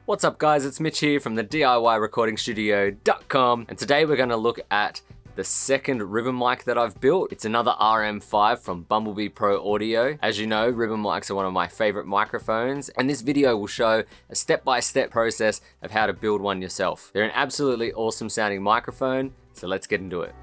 What's up guys, it's Mitch here from the DIYRecordingStudio.com, and today we're going to look at the second ribbon mic that I've built. It's another RM-5 from Bumblebee Pro Audio. As you know, ribbon mics are one of my favorite microphones, and this video will show a step-by-step process of how to build one yourself. They're an absolutely awesome sounding microphone, so let's get into it.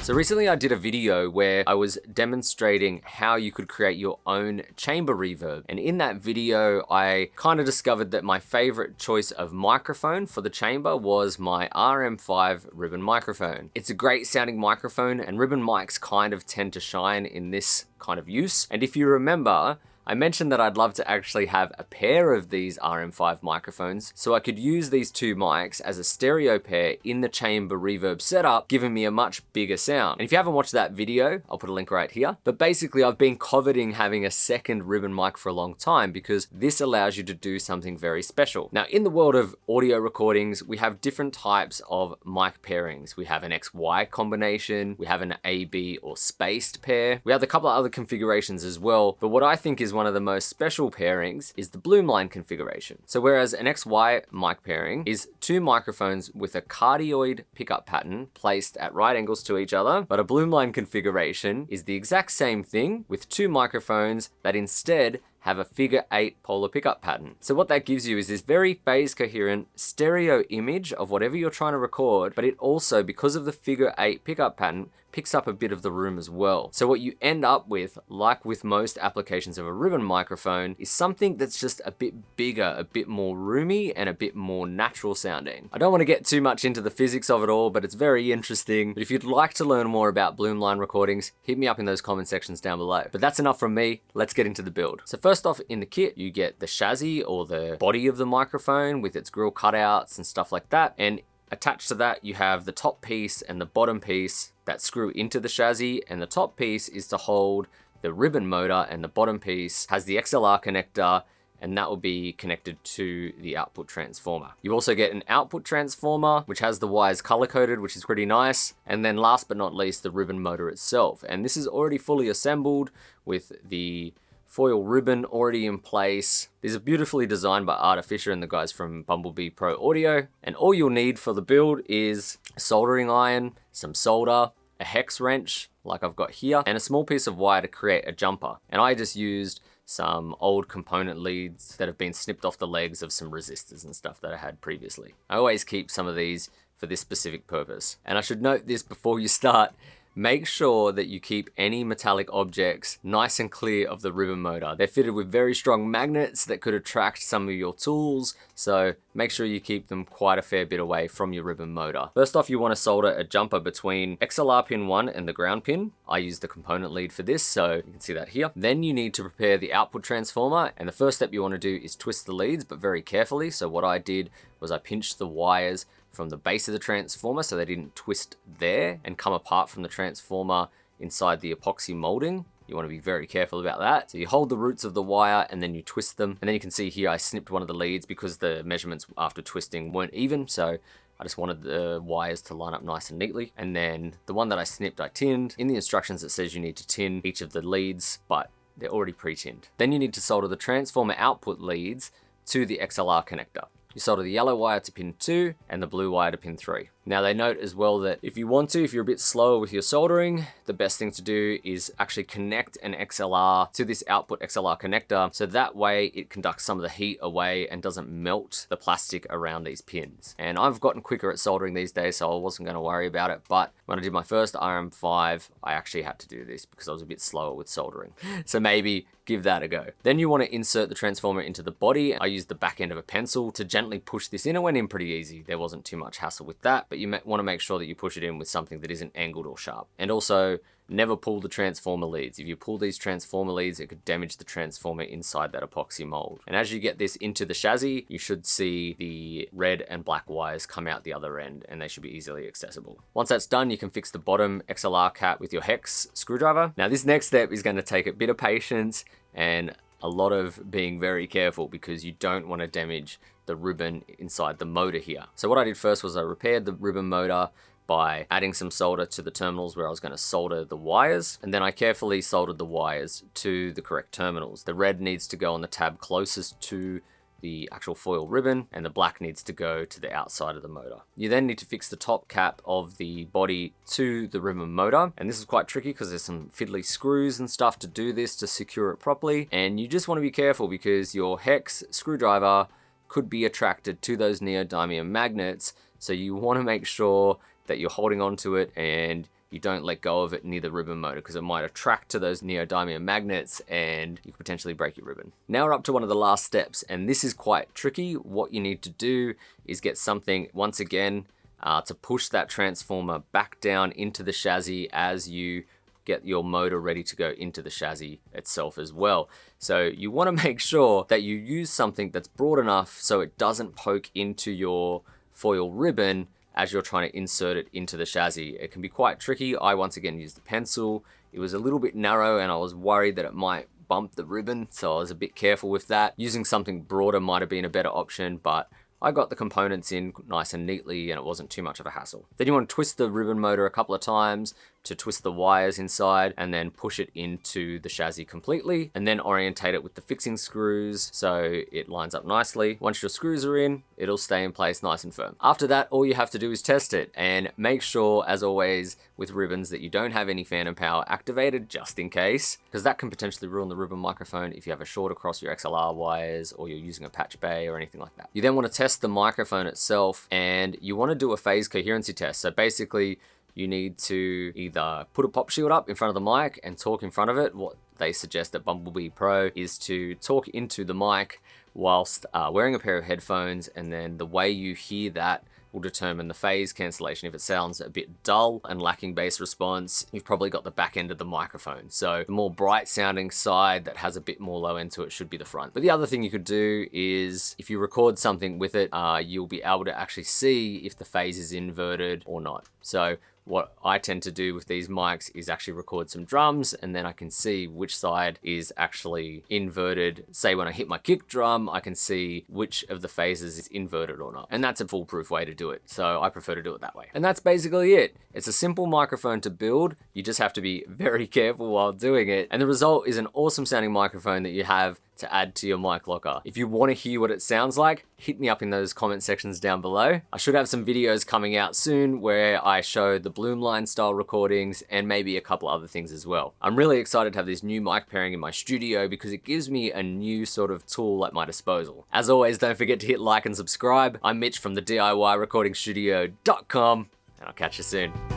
So recently I did a video where I was demonstrating how you could create your own chamber reverb. And in that video, I kind of discovered that my favorite choice of microphone for the chamber was my RM-5 ribbon microphone. It's a great sounding microphone, and ribbon mics kind of tend to shine in this kind of use. And if you remember, I mentioned that I'd love to actually have a pair of these RM-5 microphones so I could use these two mics as a stereo pair in the chamber reverb setup, giving me a much bigger sound. And if you haven't watched that video, I'll put a link right here. But basically, I've been coveting having a second ribbon mic for a long time because this allows you to do something very special. Now, in the world of audio recordings, we have different types of mic pairings. We have an XY combination, we have an AB or spaced pair. We have a couple of other configurations as well, but what I think is one of the most special pairings is the Bloomline configuration. So whereas an XY mic pairing is two microphones with a cardioid pickup pattern placed at right angles to each other, but a Bloomline configuration is the exact same thing with two microphones that instead have a figure 8 polar pickup pattern. So what that gives you is this very phase coherent stereo image of whatever you're trying to record, but it also, because of the figure 8 pickup pattern, picks up a bit of the room as well. So what you end up with, like with most applications of a ribbon microphone, is something that's just a bit bigger, a bit more roomy, and a bit more natural sounding. I don't want to get too much into the physics of it all, but it's very interesting. But if you'd like to learn more about Bloomline recordings, hit me up in those comment sections down below. But that's enough from me, let's get into the build. So first off, in the kit, you get the chassis or the body of the microphone with its grill cutouts and stuff like that. And attached to that, you have the top piece and the bottom piece that screw into the chassis, and the top piece is to hold the ribbon motor, and the bottom piece has the XLR connector, and that will be connected to the output transformer. You also get an output transformer, which has the wires color-coded, which is pretty nice. And then last but not least, the ribbon motor itself. And this is already fully assembled with the foil ribbon already in place. These are beautifully designed by Artificer and the guys from Bumblebee Pro Audio. And all you'll need for the build is a soldering iron, some solder, a hex wrench, like I've got here, and a small piece of wire to create a jumper. And I just used some old component leads that have been snipped off the legs of some resistors and stuff that I had previously. I always keep some of these for this specific purpose. And I should note this before you start: make sure that you keep any metallic objects nice and clear of the ribbon motor. They're fitted with very strong magnets that could attract some of your tools, so make sure you keep them quite a fair bit away from your ribbon motor. First off, you want to solder a jumper between XLR pin 1 and the ground pin. I use the component lead for this, so you can see that here. Then you need to prepare the output transformer, and the first step you want to do is twist the leads, but very carefully. So what I did was I pinched the wires from the base of the transformer so they didn't twist there and come apart from the transformer inside the epoxy molding. You want to be very careful about that. So you hold the roots of the wire and then you twist them. And then you can see here I snipped one of the leads because the measurements after twisting weren't even. So I just wanted the wires to line up nice and neatly. And then the one that I snipped, I tinned. In the instructions it says you need to tin each of the leads, but they're already pre-tinned. Then you need to solder the transformer output leads to the XLR connector. You solder the yellow wire to pin 2 and the blue wire to pin 3. Now they note as well that if you're a bit slower with your soldering, the best thing to do is actually connect an XLR to this output XLR connector, so that way it conducts some of the heat away and doesn't melt the plastic around these pins. And I've gotten quicker at soldering these days, so I wasn't going to worry about it, but when I did my first RM-5, I actually had to do this because I was a bit slower with soldering. So maybe give that a go. Then you want to insert the transformer into the body. I used the back end of a pencil to gently push this in. It went in pretty easy. There wasn't too much hassle with that, but you want to make sure that you push it in with something that isn't angled or sharp. And also, never pull the transformer leads. If you pull these transformer leads, it could damage the transformer inside that epoxy mold. And as you get this into the chassis, you should see the red and black wires come out the other end, and they should be easily accessible. Once that's done, you can fix the bottom XLR cap with your hex screwdriver. Now this next step is going to take a bit of patience, and a lot of being very careful because you don't want to damage the ribbon inside the motor here. So what I did first was I repaired the ribbon motor by adding some solder to the terminals where I was going to solder the wires, and then I carefully soldered the wires to the correct terminals. The red needs to go on the tab closest to the actual foil ribbon, and the black needs to go to the outside of the motor. You then need to fix the top cap of the body to the ribbon motor, and this is quite tricky because there's some fiddly screws and stuff to do this to secure it properly, and you just want to be careful because your hex screwdriver could be attracted to those neodymium magnets, so you want to make sure that you're holding on to it and you don't let go of it near the ribbon motor because it might attract to those neodymium magnets and you could potentially break your ribbon. Now we're up to one of the last steps, and this is quite tricky. What you need to do is get something, once again, to push that transformer back down into the chassis as you get your motor ready to go into the chassis itself as well. So you want to make sure that you use something that's broad enough so it doesn't poke into your foil ribbon as you're trying to insert it into the chassis. It can be quite tricky. I once again used the pencil. It was a little bit narrow and I was worried that it might bump the ribbon, so I was a bit careful with that. Using something broader might have been a better option, but I got the components in nice and neatly and it wasn't too much of a hassle. Then you want to twist the ribbon motor a couple of times to twist the wires inside and then push it into the chassis completely, and then orientate it with the fixing screws so it lines up nicely. Once your screws are in, it'll stay in place nice and firm. After that, all you have to do is test it and make sure, as always with ribbons, that you don't have any phantom power activated, just in case, because that can potentially ruin the ribbon microphone if you have a short across your XLR wires or you're using a patch bay or anything like that. You then want to test the microphone itself and you want to do a phase coherency test. So basically, you need to either put a pop shield up in front of the mic and talk in front of it. What they suggest at Bumblebee Pro is to talk into the mic whilst wearing a pair of headphones, and then the way you hear that will determine the phase cancellation. If it sounds a bit dull and lacking bass response, you've probably got the back end of the microphone. So the more bright sounding side that has a bit more low end to it should be the front. But the other thing you could do is if you record something with it, you'll be able to actually see if the phase is inverted or not. So what I tend to do with these mics is actually record some drums, and then I can see which side is actually inverted. Say when I hit my kick drum, I can see which of the phases is inverted or not. And that's a foolproof way to do it. So I prefer to do it that way. And that's basically it. It's a simple microphone to build. You just have to be very careful while doing it. And the result is an awesome sounding microphone that you have to add to your mic locker. If you want to hear what it sounds like, hit me up in those comment sections down below. I should have some videos coming out soon where I show the Bloomline style recordings and maybe a couple other things as well. I'm really excited to have this new mic pairing in my studio because it gives me a new sort of tool at my disposal. As always, don't forget to hit like and subscribe. I'm Mitch from the DIYRecordingstudio.com, and I'll catch you soon.